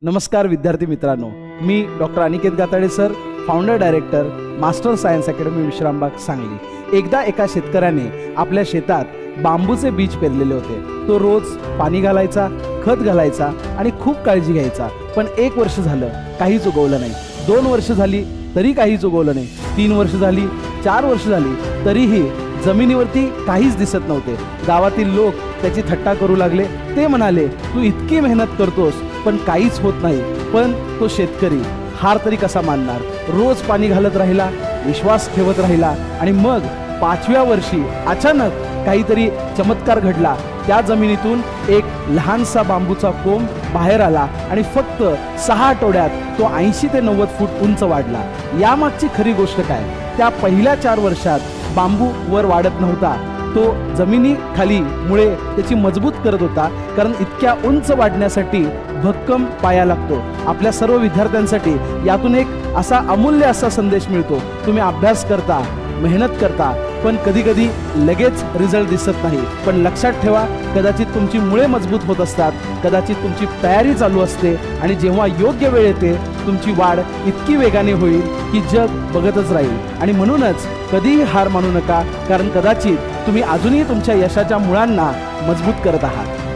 नमस्कार विद्यार्थी मित्रांनो, मी doctor Aniket Gatade sir, founder director master science academy Vishrambag Sangli. एकदा एका शेतकऱ्याने आपल्या शेतात बांबूचे बीज पेरलेले होते। तो रोज पाणी घालायचा, खत घालायचा आणि खूप काळजी घ्यायचा। पण 1 वर्ष झालं काहीच उगवलं नाही। 2 वर्ष झाली तरी काहीच उगवलं नाही। 3 वर्ष झाली, 4 वर्ष झाली तरीही जमिनीवरती काहीच दिसत नव्हते। गावातील लोक त्याची थट्टा करू लागले। ते म्हणाले, तू इतकी मेहनत करतोस पण काहीच होत नाही। पण तो शेतकरी हार तरी कसा मानणार? रोज पाणी घालत राहिला, विश्वास ठेवत राहिला आणि मग 5व्या वर्षी अचानक काहीतरी चमत्कार घडला। त्या जमिनीतून एक लहानसा बांबूचा कोंब बाहेर आला आणि फक्त 6 आठवड्यात तो 80 ते 90 फूट उंच वाढला। यामागची खरी गोष्ट काय? त्या पहिल्या 4 वर्षात बांबू वर वाढत नव्हता, तो जमिनीखाली मुळे त्याची मजबूत करत होता। कारण इतक्या उंच वाढण्यासाठी भक्कम पाया लागतो। आपल्या सर्व विद्यार्थ्यांसाठी यातून एक असा अमूल्य असा संदेश मिळतो। तुम्ही अभ्यास करता, मेहनत करता, पण कधी कधी लगेच रिझल्ट दिसत नाही। पण लक्षात ठेवा, कदाचित तुमची मुळे मजबूत होत असतात, कदाचित तुमची तयारी चालू असते आणि जेव्हा योग्य वेळ येते तुमची वाढ इतकी वेगाने होईल की जग बघतच राहील। आणि म्हणूनच कधीही हार मानू नका, कारण कदाचित तुम्ही अजूनही तुमच्या यशाच्या मुळांना मजबूत करत आहात।